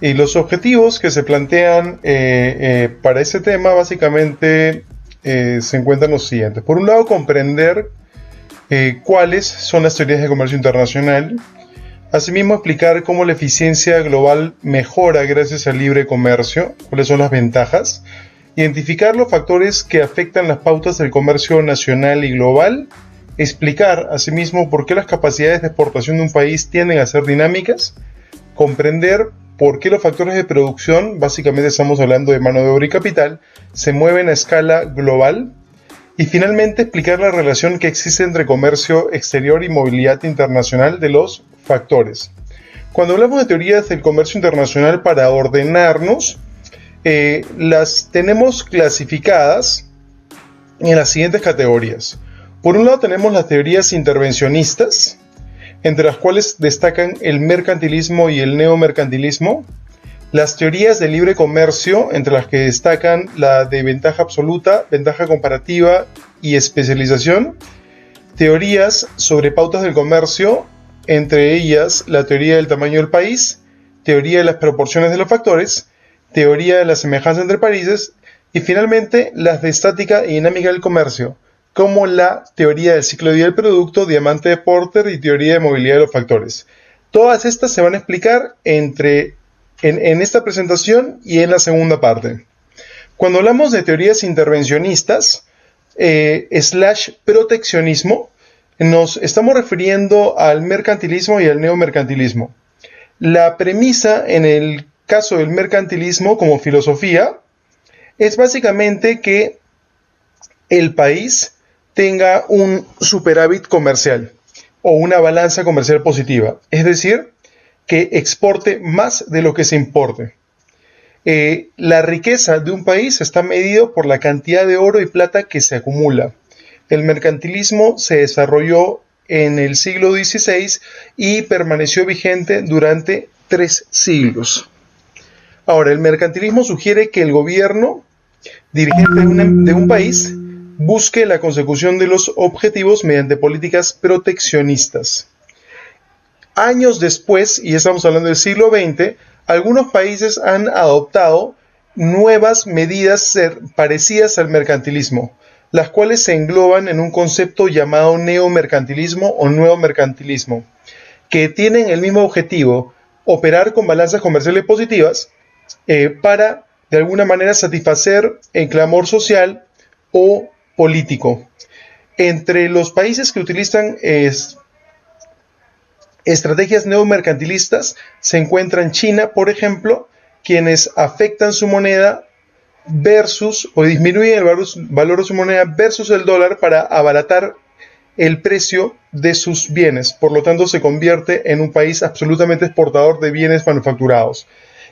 Y los objetivos que se plantean para ese tema básicamente se encuentran los siguientes. Por un lado, comprender cuáles son las teorías de comercio internacional. Asimismo, explicar cómo la eficiencia global mejora gracias al libre comercio, cuáles son las ventajas. Identificar los factores que afectan las pautas del comercio nacional y global. Explicar, asimismo, por qué las capacidades de exportación de un país tienden a ser dinámicas. Comprender por qué los factores de producción, básicamente estamos hablando de mano de obra y capital, se mueven a escala global. Y finalmente, explicar la relación que existe entre comercio exterior y movilidad internacional de los factores. Cuando hablamos de teorías del comercio internacional, para ordenarnos, las tenemos clasificadas en las siguientes categorías. Por un lado tenemos las teorías intervencionistas, entre las cuales destacan el mercantilismo y el neomercantilismo. Las teorías de libre comercio, entre las que destacan la de ventaja absoluta, ventaja comparativa y especialización. Teorías sobre pautas del comercio, entre ellas la teoría del tamaño del país, teoría de las proporciones de los factores, teoría de la semejanza entre países y finalmente las de estática y dinámica del comercio, como la teoría del ciclo de vida del producto, diamante de Porter y teoría de movilidad de los factores. Todas estas se van a explicar en esta presentación y en la segunda parte. Cuando hablamos de teorías intervencionistas, proteccionismo, nos estamos refiriendo al mercantilismo y al neomercantilismo. La premisa en el caso del mercantilismo como filosofía es básicamente que el país tenga un superávit comercial o una balanza comercial positiva, es decir, que exporte más de lo que se importe. La riqueza de un país está medido por la cantidad de oro y plata que se acumula. El mercantilismo se desarrolló en el siglo XVI y permaneció vigente durante 3 siglos. Ahora, el mercantilismo sugiere que el gobierno dirigente de un país busque la consecución de los objetivos mediante políticas proteccionistas. Años después, y estamos hablando del siglo XX, algunos países han adoptado nuevas medidas parecidas al mercantilismo, las cuales se engloban en un concepto llamado neomercantilismo o nuevo mercantilismo, que tienen el mismo objetivo, operar con balanzas comerciales positivas para, de alguna manera, satisfacer el clamor social o político. Entre los países que utilizan estrategias neomercantilistas se encuentran China, por ejemplo, quienes afectan su moneda o disminuyen el valor de su moneda versus el dólar para abaratar el precio de sus bienes. Por lo tanto, se convierte en un país absolutamente exportador de bienes manufacturados.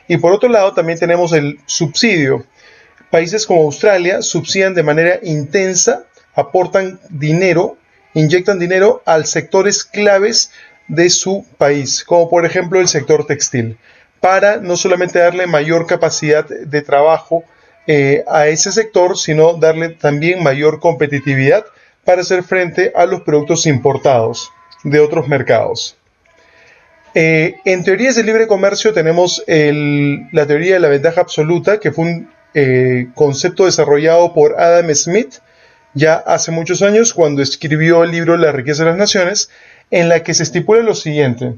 Y por otro lado, también tenemos el subsidio. Países como Australia subsidian de manera intensa, aportan dinero, inyectan dinero a sectores claves de su país, como por ejemplo el sector textil, para no solamente darle mayor capacidad de trabajo a ese sector, sino darle también mayor competitividad para hacer frente a los productos importados de otros mercados. En teorías de libre comercio tenemos la teoría de la ventaja absoluta, que fue un concepto desarrollado por Adam Smith ya hace muchos años, cuando escribió el libro La riqueza de las naciones, en la que se estipula lo siguiente: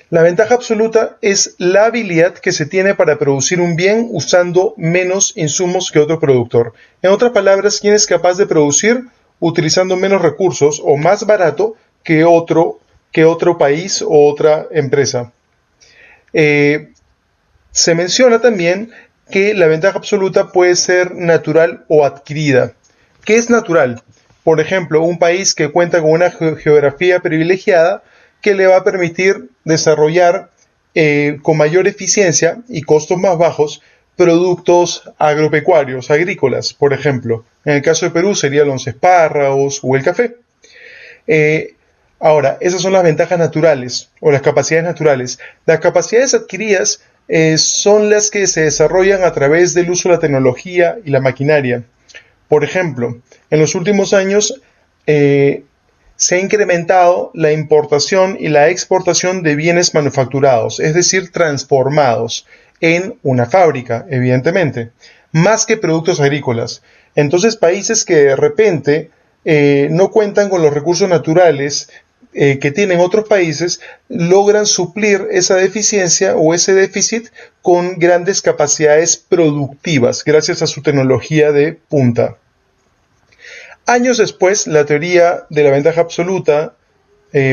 la ventaja absoluta es la habilidad que se tiene para producir un bien usando menos insumos que otro productor. En otras palabras, ¿quién es capaz de producir utilizando menos recursos o más barato que otro país o otra empresa? Se menciona también que la ventaja absoluta puede ser natural o adquirida. ¿Qué es natural? Por ejemplo, un país que cuenta con una geografía privilegiada que le va a permitir desarrollar con mayor eficiencia y costos más bajos productos agropecuarios, agrícolas, por ejemplo. En el caso de Perú serían los espárragos o el café. Ahora, esas son las ventajas naturales o las capacidades naturales. Las capacidades adquiridas son las que se desarrollan a través del uso de la tecnología y la maquinaria. Por ejemplo, en los últimos años se se ha incrementado la importación y la exportación de bienes manufacturados, es decir, transformados en una fábrica, evidentemente, más que productos agrícolas. Entonces, países que de repente no cuentan con los recursos naturales que tienen otros países, logran suplir esa deficiencia o ese déficit con grandes capacidades productivas, gracias a su tecnología de punta. Años después, la teoría de la ventaja absoluta,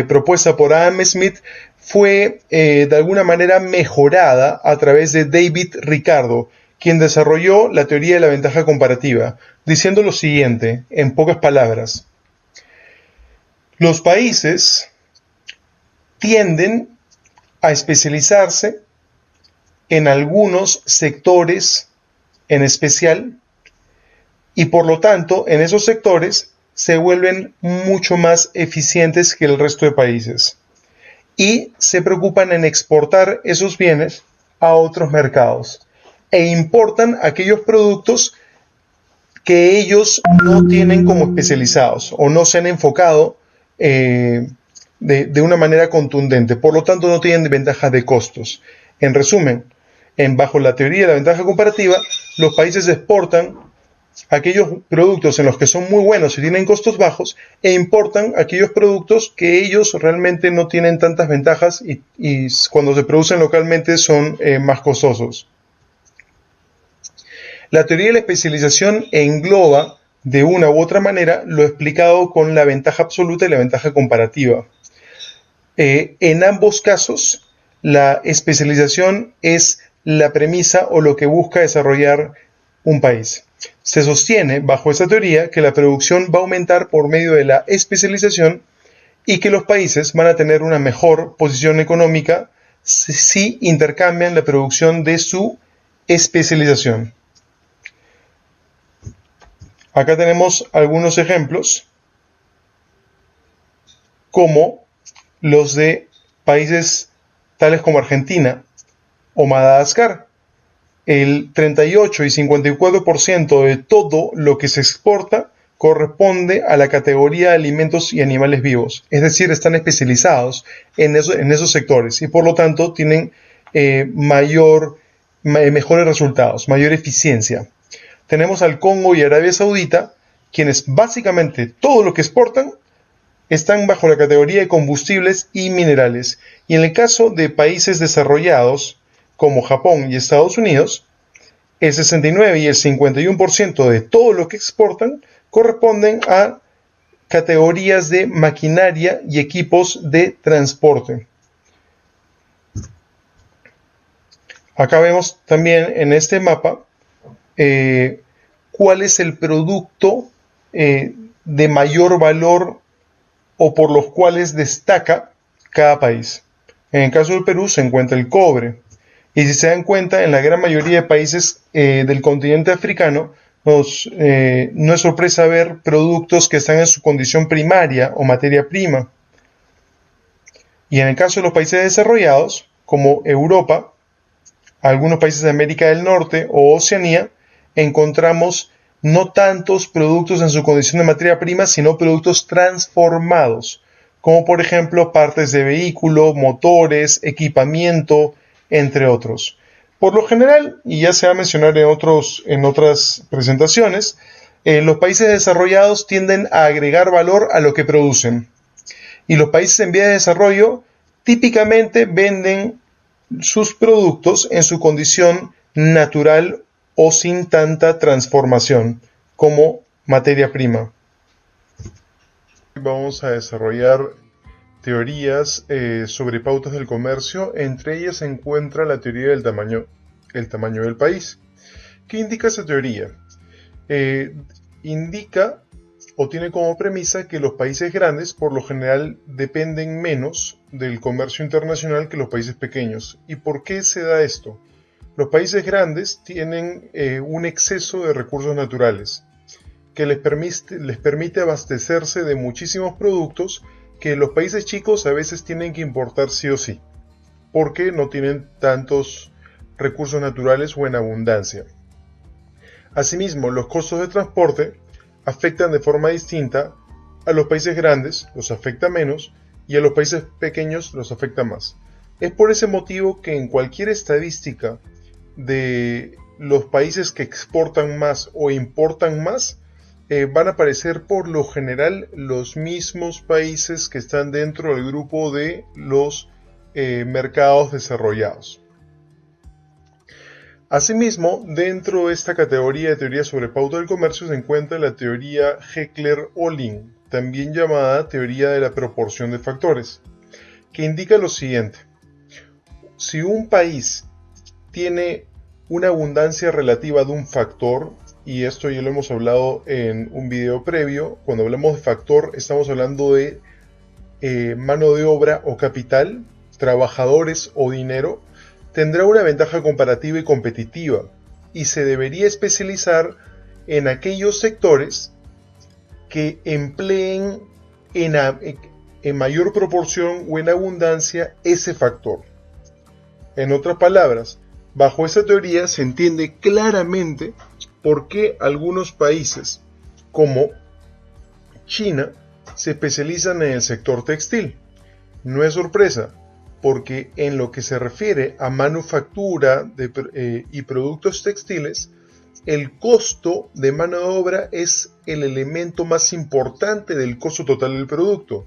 propuesta por Adam Smith, fue de alguna manera mejorada a través de David Ricardo, quien desarrolló la teoría de la ventaja comparativa, diciendo lo siguiente, en pocas palabras: los países tienden a especializarse en algunos sectores en especial, y por lo tanto en esos sectores se vuelven mucho más eficientes que el resto de países y se preocupan en exportar esos bienes a otros mercados e importan aquellos productos que ellos no tienen como especializados o no se han enfocado de una manera contundente. Por lo tanto, no tienen ventajas de costos. En resumen, bajo la teoría de la ventaja comparativa, los países exportan aquellos productos en los que son muy buenos y tienen costos bajos e importan aquellos productos que ellos realmente no tienen tantas ventajas y cuando se producen localmente son más costosos. La teoría de la especialización engloba de una u otra manera lo explicado con la ventaja absoluta y la ventaja comparativa. En ambos casos, la especialización es la premisa o lo que busca desarrollar un país. Se sostiene bajo esa teoría que la producción va a aumentar por medio de la especialización y que los países van a tener una mejor posición económica si intercambian la producción de su especialización. Acá tenemos algunos ejemplos, como los de países tales como Argentina o Madagascar. El 38 y 54% de todo lo que se exporta corresponde a la categoría de alimentos y animales vivos. Es decir, están especializados en esos sectores y por lo tanto tienen mejores resultados, mayor eficiencia. Tenemos al Congo y Arabia Saudita, quienes básicamente todo lo que exportan están bajo la categoría de combustibles y minerales. Y en el caso de países desarrollados, como Japón y Estados Unidos, el 69 y el 51% de todo lo que exportan corresponden a categorías de maquinaria y equipos de transporte. Acá vemos también en este mapa cuál es el producto de mayor valor o por los cuales destaca cada país. En el caso del Perú se encuentra el cobre. Y si se dan cuenta, en la gran mayoría de países del continente africano, no es sorpresa ver productos que están en su condición primaria o materia prima. Y en el caso de los países desarrollados, como Europa, algunos países de América del Norte o Oceanía, encontramos no tantos productos en su condición de materia prima, sino productos transformados, como por ejemplo partes de vehículo, motores, equipamiento, entre otros. Por lo general, y ya se va a mencionar en otras presentaciones, los países desarrollados tienden a agregar valor a lo que producen. Y los países en vía de desarrollo típicamente venden sus productos en su condición natural o sin tanta transformación como materia prima. Vamos a desarrollar teorías sobre pautas del comercio. Entre ellas se encuentra la teoría del tamaño del país. ¿Qué indica esa teoría? Indica o tiene como premisa que los países grandes por lo general dependen menos del comercio internacional que los países pequeños. ¿Y por qué se da esto? Los países grandes tienen un exceso de recursos naturales que les permite abastecerse de muchísimos productos que los países chicos a veces tienen que importar sí o sí, porque no tienen tantos recursos naturales o en abundancia. Asimismo, los costos de transporte afectan de forma distinta A los países grandes los afecta menos y a los países pequeños los afecta más. Es por ese motivo que en cualquier estadística de los países que exportan más o importan más, van a aparecer por lo general los mismos países que están dentro del grupo de los mercados desarrollados. Asimismo, dentro de esta categoría de teoría sobre pauta del comercio se encuentra la teoría Heckler-Ohlin, también llamada teoría de la proporción de factores, que indica lo siguiente. Si un país tiene una abundancia relativa de un factor, y esto ya lo hemos hablado en un video previo, cuando hablamos de factor estamos hablando de mano de obra o capital, trabajadores o dinero, tendrá una ventaja comparativa y competitiva y se debería especializar en aquellos sectores que empleen en mayor proporción o en abundancia ese factor. En otras palabras, bajo esa teoría se entiende claramente por qué algunos países como China se especializan en el sector textil. No es sorpresa, porque en lo que se refiere a manufactura y productos textiles, el costo de mano de obra es el elemento más importante del costo total del producto.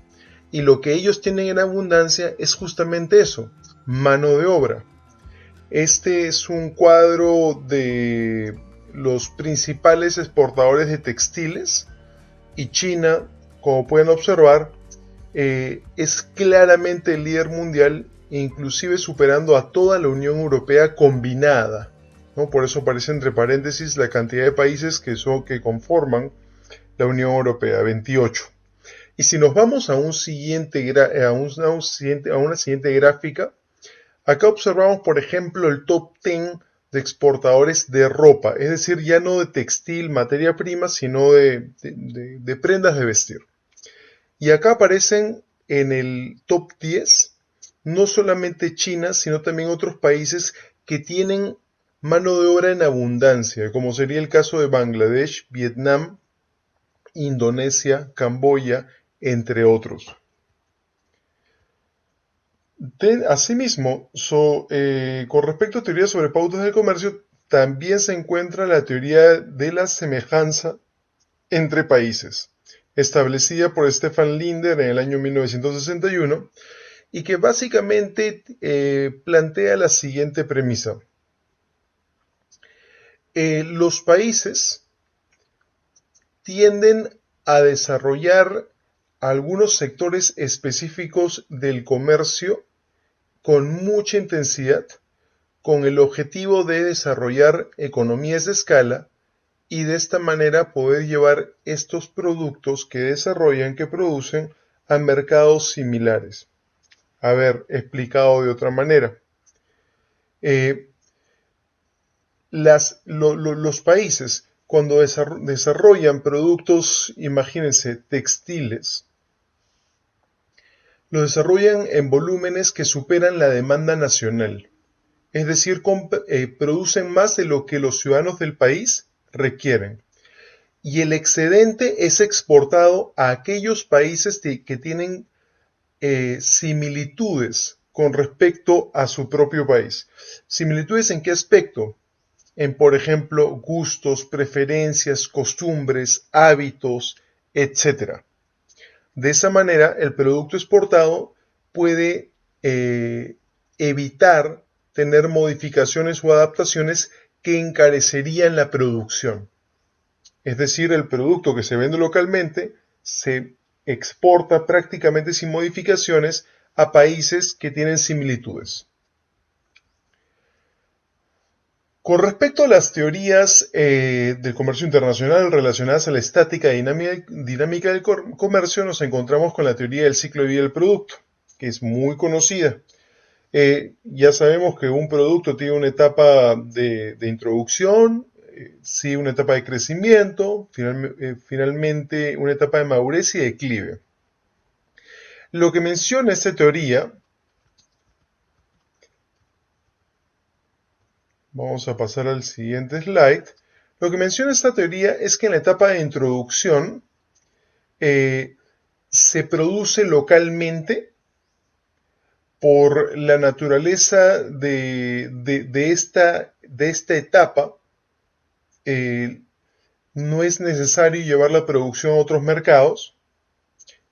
Y lo que ellos tienen en abundancia es justamente eso, mano de obra. Este es un cuadro de los principales exportadores de textiles y China, como pueden observar, es claramente el líder mundial, inclusive superando a toda la Unión Europea combinada, ¿no? Por eso aparece entre paréntesis la cantidad de países que conforman la Unión Europea, 28. Y si nos vamos a una siguiente gráfica, acá observamos, por ejemplo, el top 10 de exportadores de ropa, es decir, ya no de textil, materia prima, sino de prendas de vestir. Y acá aparecen en el top 10 no solamente China, sino también otros países que tienen mano de obra en abundancia, como sería el caso de Bangladesh, Vietnam, Indonesia, Camboya, entre otros. Asimismo, con respecto a teorías sobre pautas del comercio, también se encuentra la teoría de la semejanza entre países, establecida por Stefan Linder en el año 1961, y que básicamente plantea la siguiente premisa. Los países tienden a desarrollar algunos sectores específicos del comercio con mucha intensidad, con el objetivo de desarrollar economías de escala y de esta manera poder llevar estos productos que desarrollan, que producen, a mercados similares. A ver, explicado de otra manera. Los países, cuando desarrollan productos, imagínense, textiles, lo desarrollan en volúmenes que superan la demanda nacional. Es decir, producen más de lo que los ciudadanos del país requieren. Y el excedente es exportado a aquellos países que tienen similitudes con respecto a su propio país. ¿Similitudes en qué aspecto? En, por ejemplo, gustos, preferencias, costumbres, hábitos, etc. De esa manera, el producto exportado puede evitar tener modificaciones o adaptaciones que encarecerían la producción. Es decir, el producto que se vende localmente se exporta prácticamente sin modificaciones a países que tienen similitudes. Con respecto a las teorías del comercio internacional relacionadas a la estática y dinámica del comercio, nos encontramos con la teoría del ciclo de vida del producto, que es muy conocida. Ya sabemos que un producto tiene una etapa de introducción, sí, una etapa de crecimiento, finalmente una etapa de madurez y declive. Lo que menciona esta teoría, vamos a pasar al siguiente slide, lo que menciona esta teoría es que en la etapa de introducción se produce localmente por la naturaleza de esta etapa. No es necesario llevar la producción a otros mercados,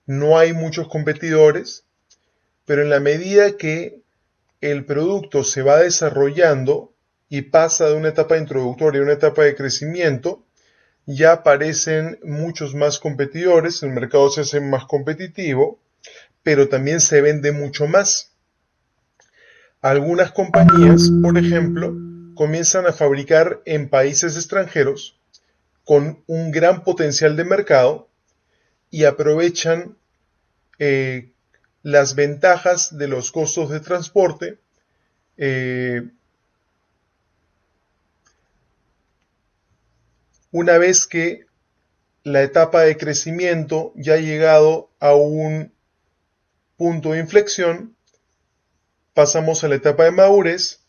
no hay muchos competidores, pero en la medida que el producto se va desarrollando y pasa de una etapa introductoria a una etapa de crecimiento, ya aparecen muchos más competidores, el mercado se hace más competitivo, pero también se vende mucho más. Algunas compañías, por ejemplo, comienzan a fabricar en países extranjeros con un gran potencial de mercado y aprovechan las ventajas de los costos de transporte, una vez que la etapa de crecimiento ya ha llegado a un punto de inflexión, pasamos a la etapa de madurez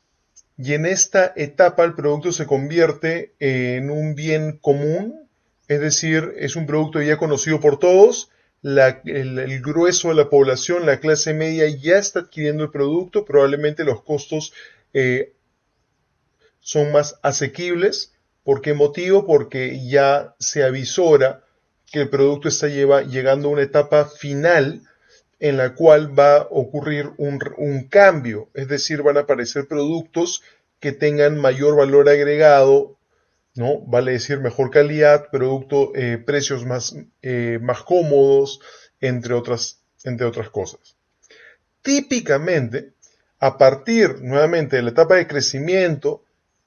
y en esta etapa el producto se convierte en un bien común, es decir, es un producto ya conocido por todos, el grueso de la población, la clase media ya está adquiriendo el producto, probablemente los costos son más asequibles. ¿Por qué motivo? Porque ya se avisora que el producto está llegando a una etapa final en la cual va a ocurrir un cambio, es decir, van a aparecer productos que tengan mayor valor agregado, ¿no? Vale decir mejor calidad, precios más cómodos, entre otras cosas. Típicamente, a partir nuevamente de la etapa de crecimiento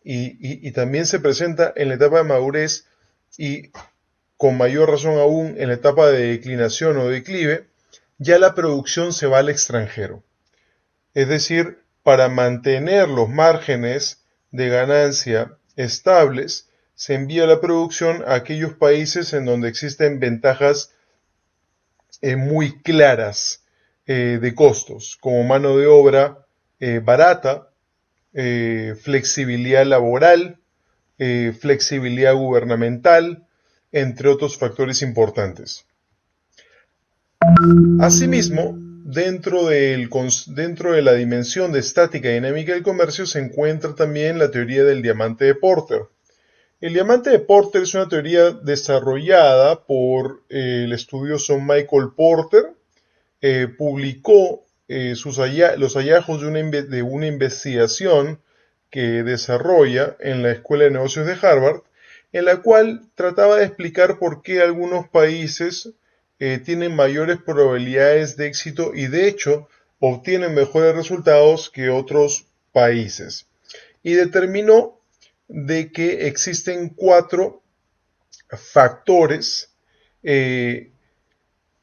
y también se presenta en la etapa de madurez y con mayor razón aún en la etapa de declinación o declive, ya la producción se va al extranjero. Es decir, para mantener los márgenes de ganancia estables, se envía la producción a aquellos países en donde existen ventajas muy claras de costos, como mano de obra barata, flexibilidad laboral, flexibilidad gubernamental, entre otros factores importantes. Asimismo, dentro de la dimensión de estática y dinámica del comercio se encuentra también la teoría del diamante de Porter. El diamante de Porter es una teoría desarrollada por el estudioso Michael Porter. Publicó los hallazgos de una investigación que desarrolla en la Escuela de Negocios de Harvard, en la cual trataba de explicar por qué algunos países tienen mayores probabilidades de éxito y de hecho obtienen mejores resultados que otros países. Y determinó de que existen 4 factores que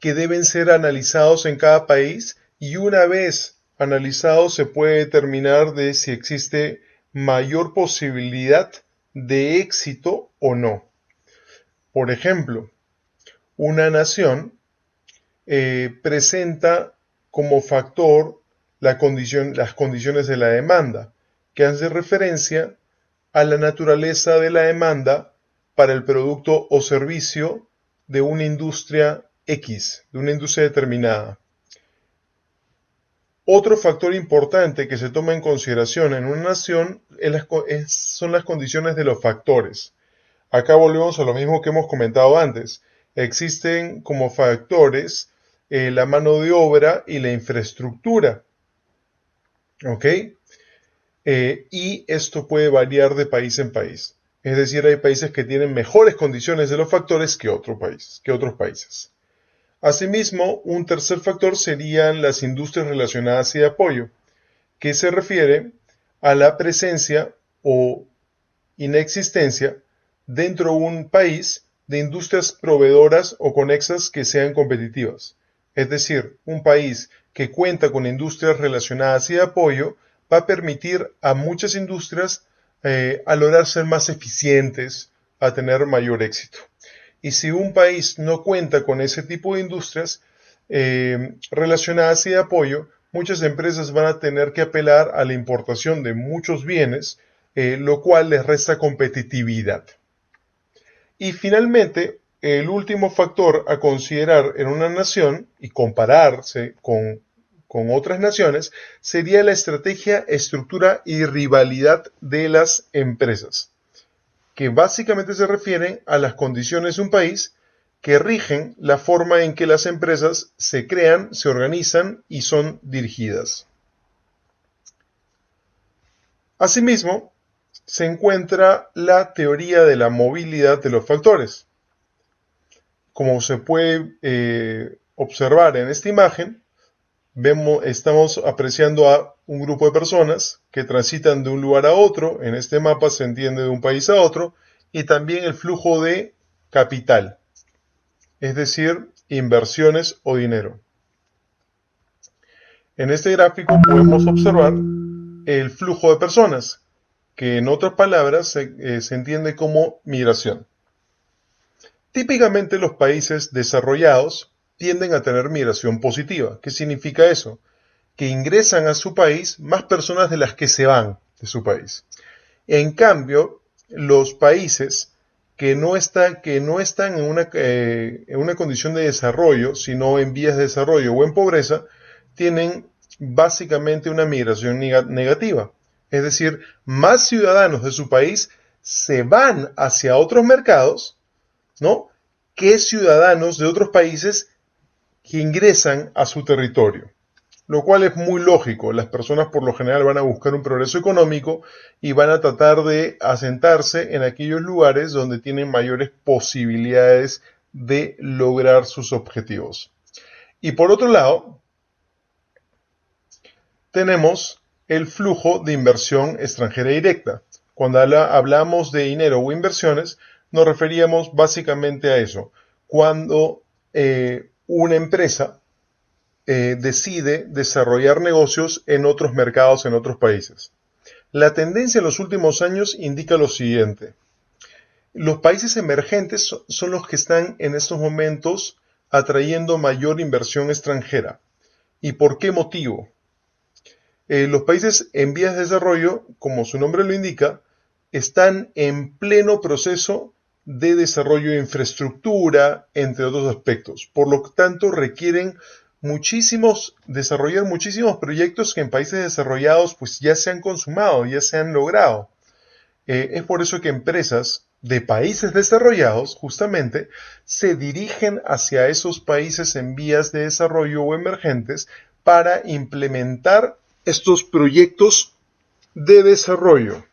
deben ser analizados en cada país y una vez analizados se puede determinar de si existe mayor posibilidad de éxito o no. Por ejemplo, una nación presenta como factor las condiciones de la demanda, que hace referencia a la naturaleza de la demanda para el producto o servicio de una industria X, de una industria determinada. Otro factor importante que se toma en consideración en una nación son las condiciones de los factores. Acá volvemos a lo mismo que hemos comentado antes. Existen como factores la mano de obra y la infraestructura. ¿Ok? Y esto puede variar de país en país. Es decir, hay países que tienen mejores condiciones de los factores que otros países. Asimismo, un tercer factor serían las industrias relacionadas y de apoyo, que se refiere a la presencia o inexistencia dentro de un país de industrias proveedoras o conexas que sean competitivas. Es decir, un país que cuenta con industrias relacionadas y de apoyo va a permitir a muchas industrias a lograr ser más eficientes, a tener mayor éxito. Y si un país no cuenta con ese tipo de industrias relacionadas y de apoyo, muchas empresas van a tener que apelar a la importación de muchos bienes, lo cual les resta competitividad. Y finalmente, el último factor a considerar en una nación y compararse con otras naciones sería la estrategia, estructura y rivalidad de las empresas, que básicamente se refieren a las condiciones de un país que rigen la forma en que las empresas se crean, se organizan y son dirigidas. Asimismo, se encuentra la teoría de la movilidad de los factores. Como se puede observar en esta imagen, estamos apreciando a un grupo de personas que transitan de un lugar a otro. En este mapa se entiende de un país a otro, y también el flujo de capital, es decir, inversiones o dinero. En este gráfico podemos observar el flujo de personas, que en otras palabras se entiende como migración. Típicamente los países desarrollados tienden a tener migración positiva. ¿Qué significa eso? Que ingresan a su país más personas de las que se van de su país. En cambio, los países que no están en una condición de desarrollo, sino en vías de desarrollo o en pobreza, tienen básicamente una migración negativa. Es decir, más ciudadanos de su país se van hacia otros mercados, ¿no?, que ciudadanos de otros países que ingresan a su territorio. Lo cual es muy lógico. Las personas por lo general van a buscar un progreso económico y van a tratar de asentarse en aquellos lugares donde tienen mayores posibilidades de lograr sus objetivos. Y por otro lado, tenemos el flujo de inversión extranjera directa. Cuando hablamos de dinero o inversiones, nos referíamos básicamente a eso. Cuando una empresa decide desarrollar negocios en otros mercados, en otros países. La tendencia en los últimos años indica lo siguiente. Los países emergentes son los que están en estos momentos atrayendo mayor inversión extranjera. ¿Y por qué motivo? Los países en vías de desarrollo, como su nombre lo indica, están en pleno proceso de desarrollo de infraestructura, entre otros aspectos. Por lo tanto, requieren desarrollar muchísimos proyectos que en países desarrollados pues ya se han consumado, ya se han logrado. Es por eso que empresas de países desarrollados justamente se dirigen hacia esos países en vías de desarrollo o emergentes para implementar estos proyectos de desarrollo.